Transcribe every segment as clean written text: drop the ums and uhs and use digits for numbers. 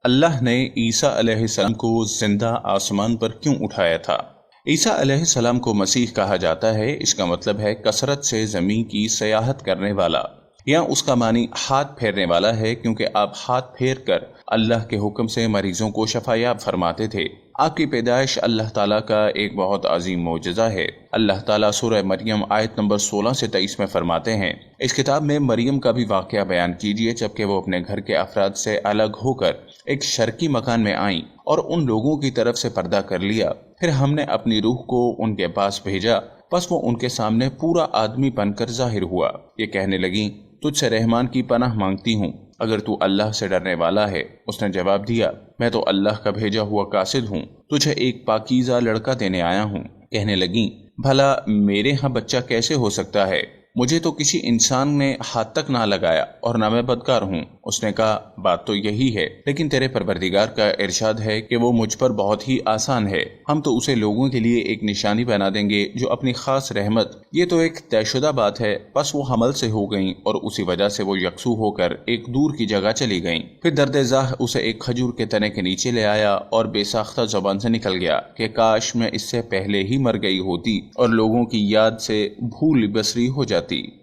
اللہ نے عیسیٰ علیہ السلام کو زندہ آسمان پر کیوں اٹھایا تھا؟ عیسیٰ علیہ السلام کو مسیح کہا جاتا ہے۔ اس کا مطلب ہے کثرت سے زمین کی سیاحت کرنے والا، یا اس کا معنی ہاتھ پھیرنے والا ہے، کیونکہ آپ ہاتھ پھیر کر اللہ کے حکم سے مریضوں کو شفا یاب فرماتے تھے۔ آپ کی پیدائش اللہ تعالیٰ کا ایک بہت عظیم معجزہ ہے۔ اللہ تعالیٰ سورہ مریم آیت نمبر 16 سے 23 میں فرماتے ہیں، اس کتاب میں مریم کا بھی واقعہ بیان کیجیے جبکہ وہ اپنے گھر کے افراد سے الگ ہو کر ایک شرقی مکان میں آئیں اور ان لوگوں کی طرف سے پردہ کر لیا۔ پھر ہم نے اپنی روح کو ان کے پاس بھیجا، پس وہ ان کے سامنے پورا آدمی بن کر ظاہر ہوا۔ یہ کہنے لگیں، تجھ سے رحمان کی پناہ مانگتی ہوں، اگر تو اللہ سے ڈرنے والا ہے۔ اس نے جواب دیا، میں تو اللہ کا بھیجا ہوا قاصد ہوں، تجھے ایک پاکیزہ لڑکا دینے آیا ہوں۔ کہنے لگیں، بھلا میرے ہاں بچہ کیسے ہو سکتا ہے؟ مجھے تو کسی انسان نے ہاتھ تک نہ لگایا اور نہ میں بدکار ہوں۔ اس نے کہا، بات تو یہی ہے، لیکن تیرے پروردگار کا ارشاد ہے کہ وہ مجھ پر بہت ہی آسان ہے، ہم تو اسے لوگوں کے لیے ایک نشانی بنا دیں گے جو اپنی خاص رحمت۔ یہ تو ایک طے شدہ بات ہے۔ پس وہ حمل سے ہو گئیں اور اسی وجہ سے وہ یکسو ہو کر ایک دور کی جگہ چلی گئیں۔ پھر درد زاہ اسے ایک کھجور کے تنے کے نیچے لے آیا اور بے ساختہ زبان سے نکل گیا کہ کاش میں اس سے پہلے ہی مر گئی ہوتی اور لوگوں کی یاد سے بھول بسری ہو جاتی۔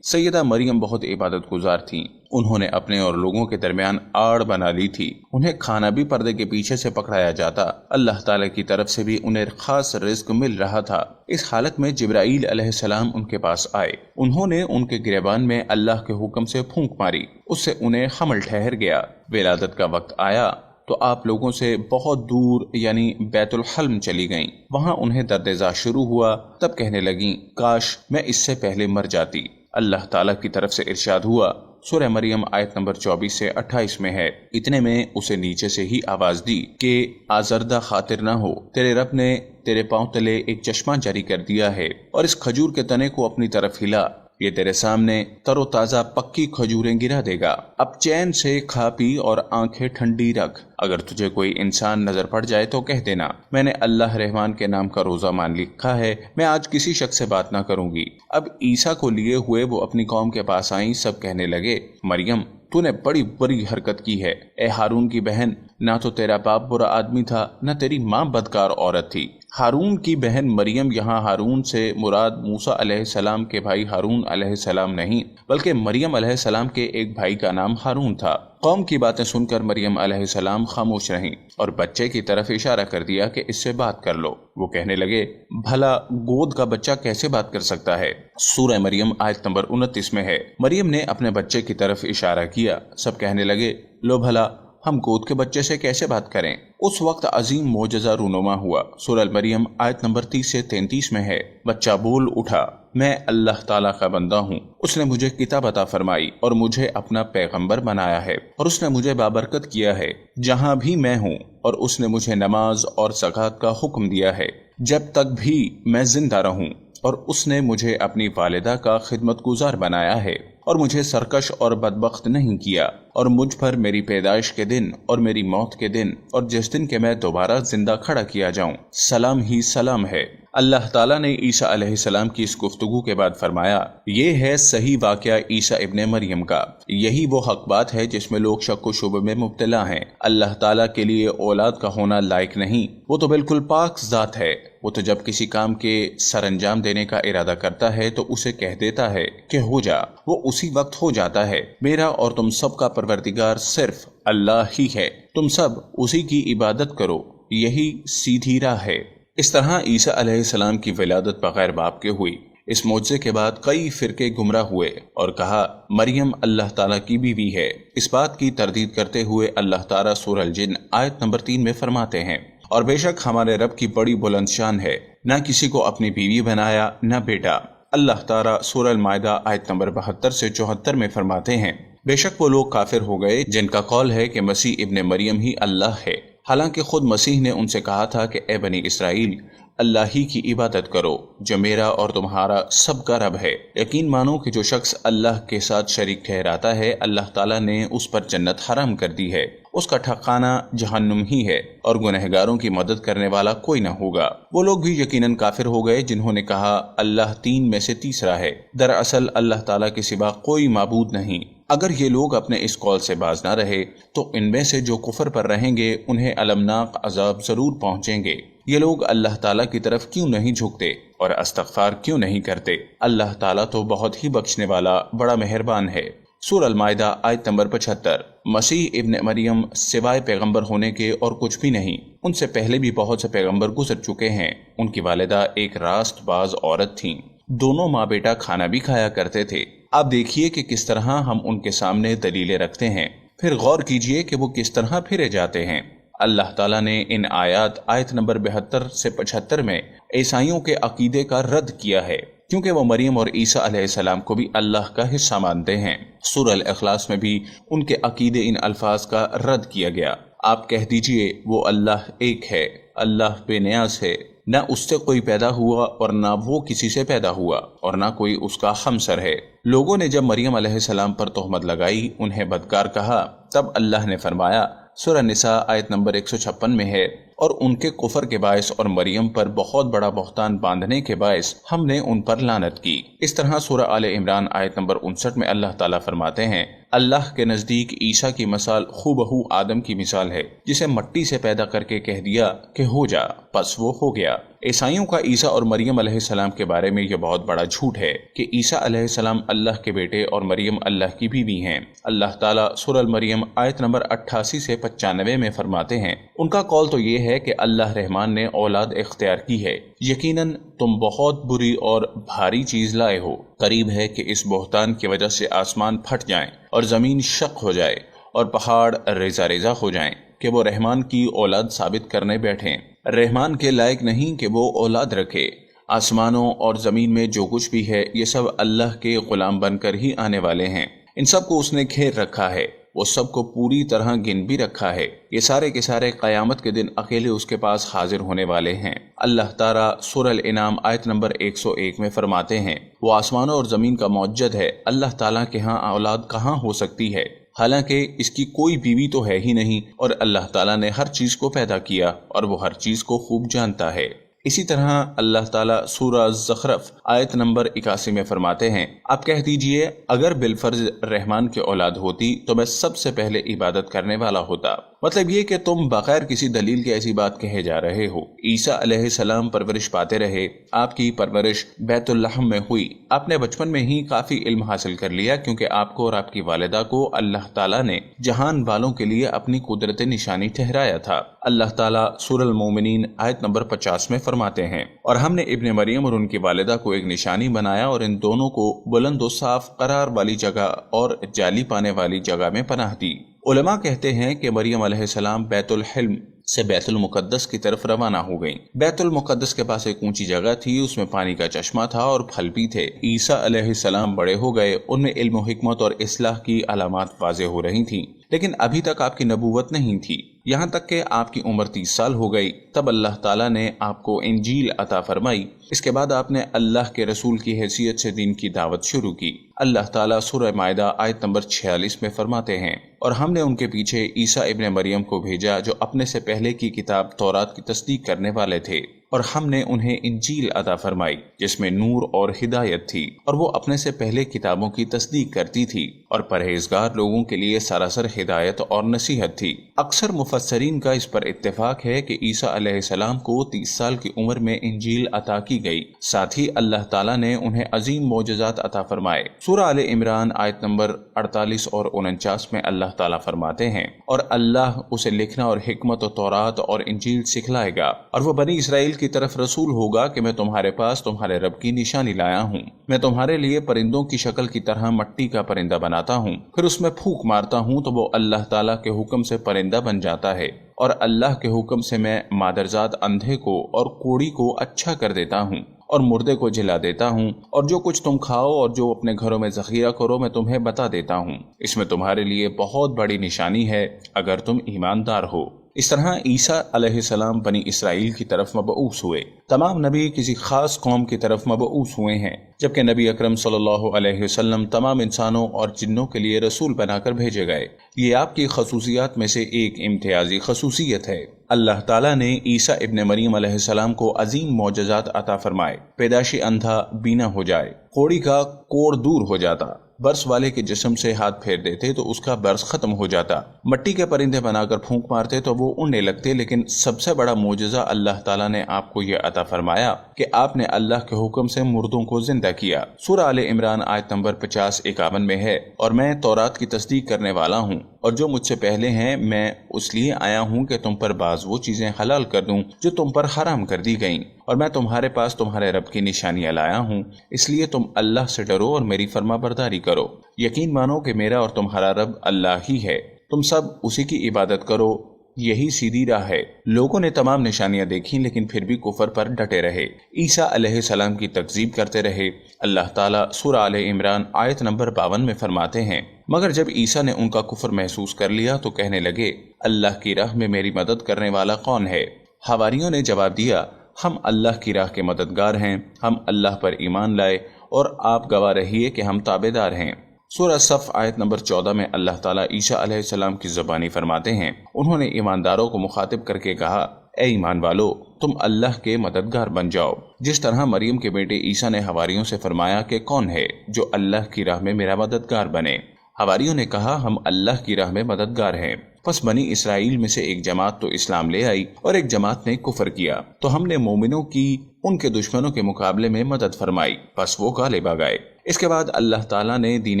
سیدہ مریم بہت عبادت گزار تھیں۔ انہوں نے اپنے اور لوگوں کے درمیان آڑ بنا لی تھی۔ انہیں کھانا بھی پردے کے پیچھے سے پکڑایا جاتا۔ اللہ تعالیٰ کی طرف سے بھی انہیں خاص رزق مل رہا تھا۔ اس حالت میں جبرائیل علیہ السلام ان کے پاس آئے۔ انہوں نے ان کے گریبان میں اللہ کے حکم سے پھونک ماری، اس سے انہیں حمل ٹھہر گیا۔ ولادت کا وقت آیا تو آپ لوگوں سے بہت دور یعنی بیت الحلم چلی گئیں۔ وہاں انہیں درد زا شروع ہوا، تب کہنے لگیں، کاش میں اس سے پہلے مر جاتی۔ اللہ تعالیٰ کی طرف سے ارشاد ہوا، سورہ مریم آیت نمبر 24 سے 28 میں ہے، اتنے میں اسے نیچے سے ہی آواز دی کہ آزردہ خاطر نہ ہو، تیرے رب نے تیرے پاؤں تلے ایک چشمہ جاری کر دیا ہے، اور اس کھجور کے تنے کو اپنی طرف ہلا، یہ تیرے سامنے تر و تازہ پکی کھجوریں گرا دے گا۔ اب چین سے کھا پی اور آنکھیں ٹھنڈی رکھ۔ اگر تجھے کوئی انسان نظر پڑ جائے تو کہہ دینا، میں نے اللہ رحمان کے نام کا روزہ مان لکھا ہے، میں آج کسی شخص سے بات نہ کروں گی۔ اب عیسیٰ کو لیے ہوئے وہ اپنی قوم کے پاس آئیں۔ سب کہنے لگے، مریم تو نے بڑی بری حرکت کی ہے۔ اے ہارون کی بہن، نہ تو تیرا باپ برا آدمی تھا، نہ تیری ماں بدکار عورت تھی۔ ہارون کی بہن مریم، یہاں ہارون سے مراد موسیٰ علیہ السلام کے بھائی ہارون علیہ السلام نہیں، بلکہ مریم علیہ السلام کے ایک بھائی کا نام ہارون تھا۔ قوم کی باتیں سن کر مریم علیہ السلام خاموش رہیں اور بچے کی طرف اشارہ کر دیا کہ اس سے بات کر لو۔ وہ کہنے لگے، بھلا گود کا بچہ کیسے بات کر سکتا ہے؟ سورہ مریم آیت نمبر 29 میں ہے۔ مریم نے اپنے بچے کی طرف اشارہ کیا۔ سب کہنے لگے، لو بھلا ہم گود کے بچے سے کیسے بات کریں؟ اس وقت عظیم معجزہ رونما ہوا۔ سورہ مریم آیت نمبر 30 سے 33 میں ہے، بچہ بول اٹھا، میں اللہ تعالیٰ کا بندہ ہوں، اس نے مجھے کتاب عطا فرمائی اور مجھے اپنا پیغمبر بنایا ہے، اور اس نے مجھے بابرکت کیا ہے جہاں بھی میں ہوں، اور اس نے مجھے نماز اور زکوٰۃ کا حکم دیا ہے جب تک بھی میں زندہ رہوں، اور اس نے مجھے اپنی والدہ کا خدمت گزار بنایا ہے، اور مجھے سرکش اور بدبخت نہیں کیا، اور مجھ پر میری پیدائش کے دن اور میری موت کے دن اور جس دن کے میں دوبارہ زندہ کھڑا کیا جاؤں سلام ہی سلام ہے۔ اللہ تعالیٰ نے عیسیٰ علیہ السلام کی اس گفتگو کے بعد فرمایا، یہ ہے صحیح واقعہ عیسیٰ ابن مریم کا۔ یہی وہ حق بات ہے جس میں لوگ شک و شبہ میں مبتلا ہیں۔ اللہ تعالیٰ کے لیے اولاد کا ہونا لائق نہیں، وہ تو بالکل پاک ذات ہے۔ وہ تو جب کسی کام کے سر انجام دینے کا ارادہ کرتا ہے تو اسے کہہ دیتا ہے کہ ہو جا، وہ اسی وقت ہو جاتا ہے۔ میرا اور تم سب کا پروردگار صرف اللہ ہی ہے، تم سب اسی کی عبادت کرو، یہی سیدھی راہ ہے۔ اس طرح عیسیٰ علیہ السلام کی ولادت بغیر باپ کے ہوئی۔ اس معجزے کے بعد کئی فرقے گمراہ ہوئے اور کہا مریم اللہ تعالیٰ کی بیوی ہے۔ اس بات کی تردید کرتے ہوئے اللہ تعالیٰ سورہ الجن آیت نمبر 3 میں فرماتے ہیں، اور بے شک ہمارے رب کی بڑی بلند شان ہے، نہ کسی کو اپنی بیوی بنایا نہ بیٹا۔ اللہ تعالیٰ سورہ المائدہ آیت نمبر 72 سے 74 میں فرماتے ہیں، بے شک وہ لوگ کافر ہو گئے جن کا قول ہے کہ مسیح ابن مریم ہی اللہ ہے، حالانکہ خود مسیح نے ان سے کہا تھا کہ اے بنی اسرائیل، اللہ ہی کی عبادت کرو جو میرا اور تمہارا سب کا رب ہے۔ یقین مانو کہ جو شخص اللہ کے ساتھ شریک ٹھہراتا ہے، اللہ تعالیٰ نے اس پر جنت حرام کر دی ہے، اس کا ٹھکانہ جہنم ہی ہے، اور گنہگاروں کی مدد کرنے والا کوئی نہ ہوگا۔ وہ لوگ بھی یقیناً کافر ہو گئے جنہوں نے کہا اللہ تین میں سے تیسرا ہے۔ دراصل اللہ تعالیٰ کے سوا کوئی معبود نہیں، اگر یہ لوگ اپنے اس قول سے باز نہ رہے تو ان میں سے جو کفر پر رہیں گے انہیں المناک عذاب ضرور پہنچیں گے۔ یہ لوگ اللہ تعالیٰ کی طرف کیوں نہیں جھکتے اور استغفار کیوں نہیں کرتے؟ اللہ تعالیٰ تو بہت ہی بخشنے والا بڑا مہربان ہے۔ سورہ المائدہ آیت نمبر 75۔ مسیح ابن مریم سوائے پیغمبر ہونے کے اور کچھ بھی نہیں۔ ان سے پہلے بھی بہت سے پیغمبر گزر چکے ہیں۔ ان کی والدہ ایک راست باز عورت تھیں۔ دونوں ماں بیٹا کھانا بھی کھایا کرتے تھے۔ آپ دیکھیے کہ کس طرح ہم ان کے سامنے دلیلیں رکھتے ہیں، پھر غور کیجئے کہ وہ کس طرح پھرے جاتے ہیں۔ اللہ تعالیٰ نے ان آیت نمبر 72 سے 75 میں عیسائیوں کے عقیدے کا رد کیا ہے، کیونکہ وہ مریم اور عیسیٰ علیہ السلام کو بھی اللہ کا حصہ مانتے ہیں۔ سورہ الاخلاص میں بھی ان کے عقیدے ان الفاظ کا رد کیا گیا۔ آپ کہہ دیجئے وہ اللہ ایک ہے، اللہ بے نیاز ہے، نہ اس سے کوئی پیدا ہوا اور نہ وہ کسی سے پیدا ہوا، اور نہ کوئی اس کا ہمسر ہے۔ لوگوں نے جب مریم علیہ السلام پر تہمت لگائی، انہیں بدکار کہا، تب اللہ نے فرمایا، سورہ نساء آیت نمبر 156 میں ہے، اور ان کے کفر کے باعث اور مریم پر بہت بڑا بہتان باندھنے کے باعث ہم نے ان پر لعنت کی۔ اس طرح سورہ آل عمران آیت نمبر 59 میں اللہ تعالیٰ فرماتے ہیں، اللہ کے نزدیک عیسیٰ کی مثال خوبہو آدم کی مثال ہے، جسے مٹی سے پیدا کر کے کہہ دیا کہ ہو جا، پس وہ ہو گیا۔ عیسائیوں کا عیسیٰ اور مریم علیہ السلام کے بارے میں یہ بہت بڑا جھوٹ ہے کہ عیسیٰ علیہ السلام اللہ کے بیٹے اور مریم اللہ کی بیوی ہیں۔ اللہ تعالیٰ سورہ المریم آیت نمبر 88 سے 95 میں فرماتے ہیں، ان کا قول تو یہ ہے کہ اللہ رحمان نے اولاد اختیار کی ہے، یقیناً تم بہت بری اور بھاری چیز لائے ہو۔ قریب ہے کہ اس بہتان کی وجہ سے آسمان پھٹ جائیں اور زمین شق ہو جائے اور پہاڑ ریزہ ریزہ ہو جائیں کہ وہ رحمان کی اولاد ثابت کرنے بیٹھیں۔ رحمان کے لائق نہیں کہ وہ اولاد رکھے۔ آسمانوں اور زمین میں جو کچھ بھی ہے یہ سب اللہ کے غلام بن کر ہی آنے والے ہیں۔ ان سب کو اس نے گھیر رکھا ہے، وہ سب کو پوری طرح گن بھی رکھا ہے۔ یہ سارے کے سارے قیامت کے دن اکیلے اس کے پاس حاضر ہونے والے ہیں۔ اللہ تعالیٰ سورہ الانعام آیت نمبر 101 میں فرماتے ہیں، وہ آسمانوں اور زمین کا موجد ہے، اللہ تعالیٰ کے ہاں اولاد کہاں ہو سکتی ہے، حالانکہ اس کی کوئی بیوی تو ہے ہی نہیں، اور اللہ تعالیٰ نے ہر چیز کو پیدا کیا اور وہ ہر چیز کو خوب جانتا ہے۔ اسی طرح اللہ تعالیٰ سورہ زخرف آیت نمبر 81 میں فرماتے ہیں، آپ کہہ دیجئے اگر بالفرض رحمان کی اولاد ہوتی تو میں سب سے پہلے عبادت کرنے والا ہوتا۔ مطلب یہ کہ تم بغیر کسی دلیل کے ایسی بات کہے جا رہے ہو۔ عیسیٰ علیہ السلام پرورش پاتے رہے، آپ کی پرورش بیت اللحم میں ہوئی، آپ نے بچپن میں ہی کافی علم حاصل کر لیا، کیونکہ آپ کو اور آپ کی والدہ کو اللہ تعالیٰ نے جہان والوں کے لیے اپنی قدرت نشانی ٹھہرایا تھا۔ اللہ تعالیٰ سورہ المومنین آیت نمبر 50 میں فرماتے ہیں، اور ہم نے ابن مریم اور ان کی والدہ کو ایک نشانی بنایا اور ان دونوں کو بلند و صاف قرار والی جگہ اور جالی پانے والی جگہ میں پناہ دی۔ علماء کہتے ہیں کہ مریم علیہ السلام بیت الحلم سے بیت المقدس کی طرف روانہ ہو گئیں۔ بیت المقدس کے پاس ایک اونچی جگہ تھی، اس میں پانی کا چشمہ تھا اور پھل بھی تھے۔ عیسیٰ علیہ السلام بڑے ہو گئے، ان میں علم و حکمت اور اصلاح کی علامات واضح ہو رہی تھیں، لیکن ابھی تک آپ کی نبوت نہیں تھی، یہاں تک کہ آپ کی عمر 30 سال ہو گئی، تب اللہ تعالیٰ نے آپ کو انجیل عطا فرمائی۔ اس کے بعد آپ نے اللہ کے رسول کی حیثیت سے دین کی دعوت شروع کی۔ اللہ تعالیٰ سورہ مائدہ آیت نمبر 46 میں فرماتے ہیں، اور ہم نے ان کے پیچھے عیسیٰ ابن مریم کو بھیجا جو اپنے سے پہلے کی کتاب تورات کی تصدیق کرنے والے تھے، اور ہم نے انہیں انجیل عطا فرمائی جس میں نور اور ہدایت تھی، اور وہ اپنے سے پہلے کتابوں کی تصدیق کرتی تھی اور پرہیزگار لوگوں کے لیے سراسر ہدایت اور نصیحت تھی۔ اکثر مفسرین کا اس پر اتفاق ہے کہ عیسیٰ علیہ السلام کو 30 سال کی عمر میں انجیل عطا کی گئی، ساتھ ہی اللہ تعالیٰ نے انہیں عظیم معجزات عطا فرمائے۔ سورہ آل عمران آیت نمبر 48 اور 49 میں اللہ تعالیٰ فرماتے ہیں، اور اللہ اسے لکھنا اور حکمت و تورات اور انجیل سکھلائے گا، اور وہ بنی اسرائیل کی طرف رسول ہوگا کہ میں تمہارے پاس تمہارے رب کی نشانی لایا ہوں۔ میں تمہارے لیے پرندوں کی شکل کی طرح مٹی کا پرندہ بناتا ہوں، پھر اس میں پھونک مارتا ہوں تو وہ اللہ تعالیٰ کے حکم سے پرندہ بن جاتا ہے، اور اللہ کے حکم سے میں مادرزاد اندھے کو اور کوڑی کو اچھا کر دیتا ہوں اور مردے کو جلا دیتا ہوں، اور جو کچھ تم کھاؤ اور جو اپنے گھروں میں ذخیرہ کرو میں تمہیں بتا دیتا ہوں۔ اس میں تمہارے لیے بہت بڑی نشانی ہے اگر تم ایماندار ہو۔ اس طرح عیسیٰ علیہ السلام بنی اسرائیل کی طرف مبعوث ہوئے۔ تمام نبی کسی خاص قوم کی طرف مبعوث ہوئے ہیں، جبکہ نبی اکرم صلی اللہ علیہ وسلم تمام انسانوں اور جنوں کے لیے رسول بنا کر بھیجے گئے۔ یہ آپ کی خصوصیات میں سے ایک امتیازی خصوصیت ہے۔ اللہ تعالیٰ نے عیسیٰ ابن مریم علیہ السلام کو عظیم معجزات عطا فرمائے۔ پیدائشی اندھا بینا ہو جائے، کوڑی کا کوڑ دور ہو جاتا، برس والے کے جسم سے ہاتھ پھیر دیتے تو اس کا برس ختم ہو جاتا، مٹی کے پرندے بنا کر پھونک مارتے تو وہ اڑنے لگتے، لیکن سب سے بڑا معجزہ اللہ تعالیٰ نے آپ کو یہ عطا فرمایا کہ آپ نے اللہ کے حکم سے مردوں کو زندہ کیا۔ سورہ آل عمران آیت نمبر 50-51 میں ہے، اور میں تورات کی تصدیق کرنے والا ہوں، اور جو مجھ سے پہلے ہیں میں اس لیے آیا ہوں کہ تم پر بعض وہ چیزیں حلال کر دوں جو تم پر حرام کر دی گئیں، اور میں تمہارے پاس تمہارے رب کی نشانیاں لایا ہوں، اس لیے تم اللہ سے ڈرو اور میری فرما برداری کرو، یقین مانو کہ میرا اور تمہارا رب اللہ ہی ہے، تم سب اسی کی عبادت کرو، یہی سیدھی راہ ہے۔ لوگوں نے تمام نشانیاں دیکھیں لیکن پھر بھی کفر پر ڈٹے رہے، عیسیٰ علیہ السلام کی تکذیب کرتے رہے۔ اللہ تعالیٰ سورہ آل عمران آیت نمبر 52 میں فرماتے ہیں، مگر جب عیسیٰ نے ان کا کفر محسوس کر لیا تو کہنے لگے، اللہ کی راہ میں میری مدد کرنے والا کون ہے؟ حواریوں نے جواب دیا، ہم اللہ کی راہ کے مددگار ہیں، ہم اللہ پر ایمان لائے اور آپ گواہ رہیے کہ ہم تابعدار ہیں۔ سورہ صف آیت نمبر 14 میں اللہ تعالیٰ عیسیٰ علیہ السلام کی زبانی فرماتے ہیں، انہوں نے ایمانداروں کو مخاطب کر کے کہا، اے ایمان والو، تم اللہ کے مددگار بن جاؤ، جس طرح مریم کے بیٹے عیسیٰ نے حواریوں سے فرمایا کہ کون ہے جو اللہ کی راہ میں میرا مددگار بنے؟ حواریوں نے کہا، ہم اللہ کی راہ میں مددگار ہیں۔ پس بنی اسرائیل میں سے ایک جماعت تو اسلام لے آئی اور ایک جماعت نے کفر کیا، تو ہم نے مومنوں کی ان کے دشمنوں کے مقابلے میں مدد فرمائی، پس وہ غالب آ گئے۔ اس کے بعد اللہ تعالیٰ نے دین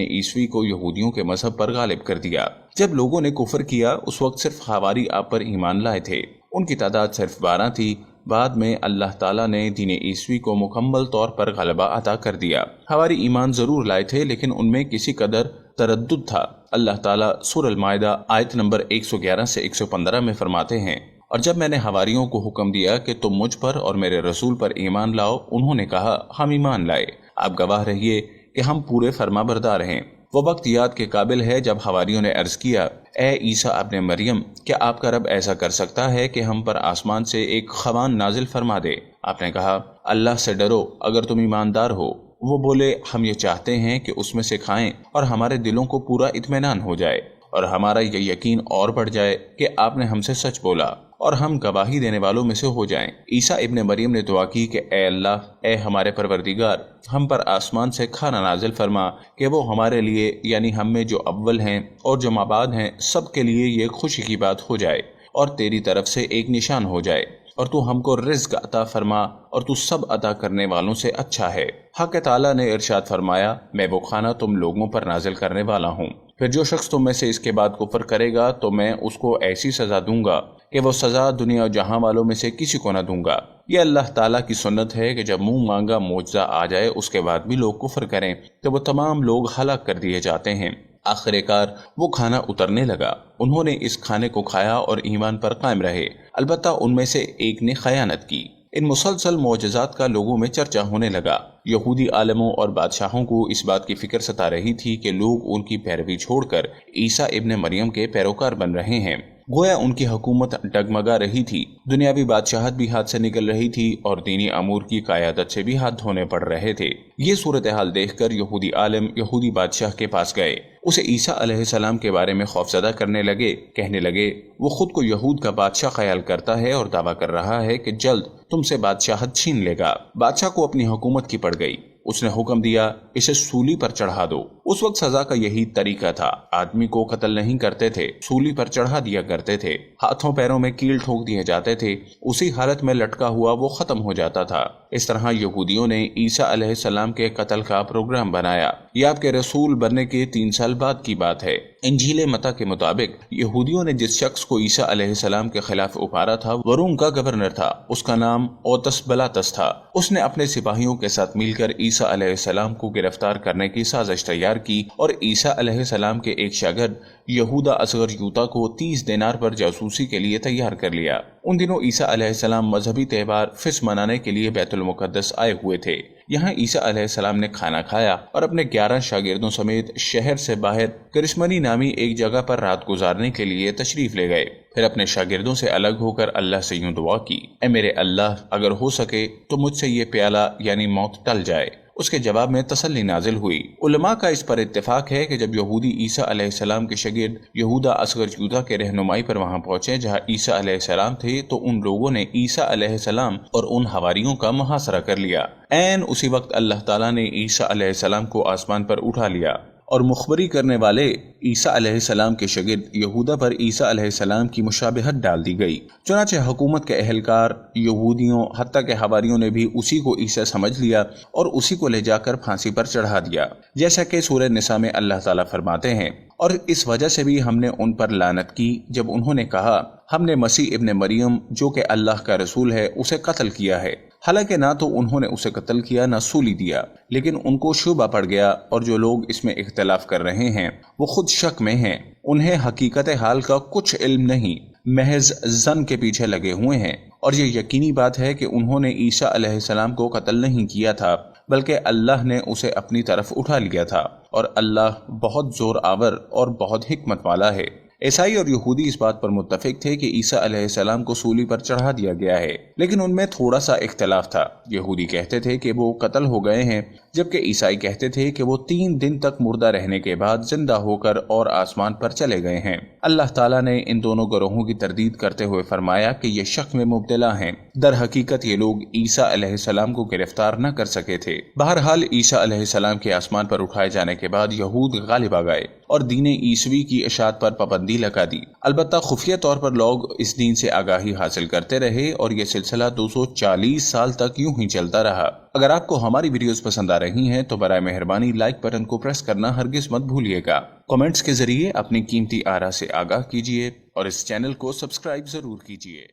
عیسوی کو یہودیوں کے مذہب پر غالب کر دیا۔ جب لوگوں نے کفر کیا اس وقت صرف حواری آپ پر ایمان لائے تھے، ان کی تعداد صرف 12 تھی۔ بعد میں اللہ تعالیٰ نے دین عیسوی کو مکمل طور پر غلبہ عطا کر دیا۔ حواری ایمان ضرور لائے تھے لیکن ان میں کسی قدر تردد تھا۔ اللہ تعالیٰ سورہ المائدہ آیت نمبر 111 سے 115 میں فرماتے ہیں، اور جب میں نے حواریوں کو حکم دیا کہ تم مجھ پر اور میرے رسول پر ایمان لاؤ، انہوں نے کہا، ہم ایمان لائے، آپ گواہ رہیے کہ ہم پورے فرما بردار ہیں۔ وہ وقت یاد کے قابل ہے جب حواریوں نے عرض کیا، اے عیسیٰ ابن مریم، کیا آپ کا رب ایسا کر سکتا ہے کہ ہم پر آسمان سے ایک خوان نازل فرما دے؟ آپ نے کہا، اللہ سے ڈرو اگر تم ایماندار ہو۔ وہ بولے، ہم یہ چاہتے ہیں کہ اس میں سے کھائیں اور ہمارے دلوں کو پورا اطمینان ہو جائے اور ہمارا یہ یقین اور بڑھ جائے کہ آپ نے ہم سے سچ بولا اور ہم گواہی دینے والوں میں سے ہو جائیں۔ عیسیٰ ابن مریم نے دعا کی کہ اے اللہ، اے ہمارے پروردگار، ہم پر آسمان سے کھانا نازل فرما کہ وہ ہمارے لیے، یعنی ہم میں جو اول ہیں اور جو مابعد ہیں، سب کے لیے یہ خوشی کی بات ہو جائے اور تیری طرف سے ایک نشان ہو جائے، اور تو ہم کو رزق عطا فرما اور تو سب عطا کرنے والوں سے اچھا ہے۔ حق تعالیٰ نے ارشاد فرمایا، میں وہ کھانا تم لوگوں پر نازل کرنے والا ہوں، پھر جو شخص تم میں سے اس کے بعد کفر کرے گا تو میں اس کو ایسی سزا دوں گا کہ وہ سزا دنیا و جہاں والوں میں سے کسی کو نہ دوں گا۔ یہ اللہ تعالیٰ کی سنت ہے کہ جب منہ مانگا معجزہ آ جائے اس کے بعد بھی لوگ کفر کریں تو وہ تمام لوگ ہلاک کر دیے جاتے ہیں۔ آخر کار وہ کھانا اترنے لگا، انہوں نے اس کھانے کو کھایا اور ایمان پر قائم رہے، البتہ ان میں سے ایک نے خیانت کی۔ ان مسلسل معجزات کا لوگوں میں چرچا ہونے لگا۔ یہودی عالموں اور بادشاہوں کو اس بات کی فکر ستا رہی تھی کہ لوگ ان کی پیروی چھوڑ کر عیسیٰ ابن مریم کے پیروکار بن رہے ہیں، گویا ان کی حکومت ڈگمگا رہی تھی، دنیاوی بادشاہت بھی ہاتھ سے نکل رہی تھی اور دینی امور کی قیادت سے بھی ہاتھ دھونے پڑ رہے تھے۔ یہ صورتحال دیکھ کر یہودی عالم یہودی بادشاہ کے پاس گئے، اسے عیسیٰ علیہ السلام کے بارے میں خوفزدہ کرنے لگے، کہنے لگے، وہ خود کو یہود کا بادشاہ خیال کرتا ہے اور دعویٰ کر رہا ہے کہ جلد تم سے بادشاہت چھین لے گا۔ بادشاہ کو اپنی حکومت کی پڑ گئی، اس نے حکم دیا، اسے سولی پر چڑھا دو۔ اس وقت سزا کا یہی طریقہ تھا، آدمی کو قتل نہیں کرتے تھے، سولی پر چڑھا دیا کرتے تھے، ہاتھوں پیروں میں کیل ٹھوک دیے جاتے تھے، اسی حالت میں لٹکا ہوا وہ ختم ہو جاتا تھا۔ اس طرح یہودیوں نے عیسیٰ علیہ السلام کے قتل کا پروگرام بنایا۔ یہ آپ کے رسول بننے کے 3 سال بعد کی بات ہے۔ انجیل متی کے مطابق یہودیوں نے جس شخص کو عیسیٰ علیہ السلام کے خلاف ابھارا تھا وہ روم کا گورنر تھا، اس کا نام اوتس بلاتس تھا۔ اس نے اپنے سپاہیوں کے ساتھ مل کر عیسیٰ علیہ السلام کو گرفتار کرنے کی سازش تیار کی اور عیسیٰ علیہ السلام کے ایک شاگرد یہودا اصغر یوتا کو 30 دینار پر جاسوسی کے لیے تیار کر لیا۔ ان دنوں عیسیٰ علیہ السلام مذہبی تہوار فس منانے کے لیے بیت المقدس آئے ہوئے تھے۔ یہاں عیسیٰ علیہ السلام نے کھانا کھایا اور اپنے 11 شاگردوں سمیت شہر سے باہر کرسمنی نامی ایک جگہ پر رات گزارنے کے لیے تشریف لے گئے۔ پھر اپنے شاگردوں سے الگ ہو کر اللہ سے یوں دعا کی، اے میرے اللہ، اگر ہو سکے تو مجھ سے یہ پیالہ یعنی موت ٹل جائے۔ اس کے جواب میں تسلی نازل ہوئی۔ علماء کا اس پر اتفاق ہے کہ جب یہودی عیسیٰ علیہ السلام کے شاگرد یہودا اصغر یودا کے رہنمائی پر وہاں پہنچے جہاں عیسیٰ علیہ السلام تھے تو ان لوگوں نے عیسیٰ علیہ السلام اور ان حواریوں کا محاصرہ کر لیا۔ عین اسی وقت اللہ تعالیٰ نے عیسیٰ علیہ السلام کو آسمان پر اٹھا لیا اور مخبری کرنے والے عیسیٰ علیہ السلام کے شاگرد یہودا پر عیسیٰ علیہ السلام کی مشابہت ڈال دی گئی۔ چنانچہ حکومت کے اہلکار، یہودیوں، حتیٰ کہ حواریوں نے بھی اسی کو عیسیٰ سمجھ لیا اور اسی کو لے جا کر پھانسی پر چڑھا دیا، جیسا کہ سورہ نساء میں اللہ تعالیٰ فرماتے ہیں، اور اس وجہ سے بھی ہم نے ان پر لعنت کی جب انہوں نے کہا ہم نے مسیح ابن مریم جو کہ اللہ کا رسول ہے اسے قتل کیا ہے، حالانکہ نہ تو انہوں نے اسے قتل کیا نہ سولی دیا، لیکن ان کو شبہ پڑ گیا، اور جو لوگ اس میں اختلاف کر رہے ہیں وہ خود شک میں ہیں، انہیں حقیقت حال کا کچھ علم نہیں، محض ظن کے پیچھے لگے ہوئے ہیں، اور یہ یقینی بات ہے کہ انہوں نے عیسیٰ علیہ السلام کو قتل نہیں کیا تھا بلکہ اللہ نے اسے اپنی طرف اٹھا لیا تھا، اور اللہ بہت زور آور اور بہت حکمت والا ہے۔ عیسائی اور یہودی اس بات پر متفق تھے کہ عیسیٰ علیہ السلام کو سولی پر چڑھا دیا گیا ہے، لیکن ان میں تھوڑا سا اختلاف تھا۔ یہودی کہتے تھے کہ وہ قتل ہو گئے ہیں، جبکہ عیسائی کہتے تھے کہ وہ 3 دن تک مردہ رہنے کے بعد زندہ ہو کر اور آسمان پر چلے گئے ہیں۔ اللہ تعالیٰ نے ان دونوں گروہوں کی تردید کرتے ہوئے فرمایا کہ یہ شک میں مبتلا ہیں، در حقیقت یہ لوگ عیسیٰ علیہ السلام کو گرفتار نہ کر سکے تھے۔ بہرحال عیسیٰ علیہ السلام کے آسمان پر اٹھائے جانے کے بعد یہود غالب آ گئے اور دین عیسوی کی اشاعت پر پابندی لگا دی۔ البتہ خفیہ طور پر لوگ اس دین سے آگاہی حاصل کرتے رہے اور یہ سلسلہ 240 سال تک یوں ہی چلتا رہا۔ اگر آپ کو ہماری ویڈیوز پسند آ رہی ہیں تو برائے مہربانی لائک بٹن کو پریس کرنا ہرگز مت بھولیے گا۔ کمنٹس کے ذریعے اپنی قیمتی آراء سے آگاہ کیجیے اور اس چینل کو سبسکرائب ضرور کیجیے۔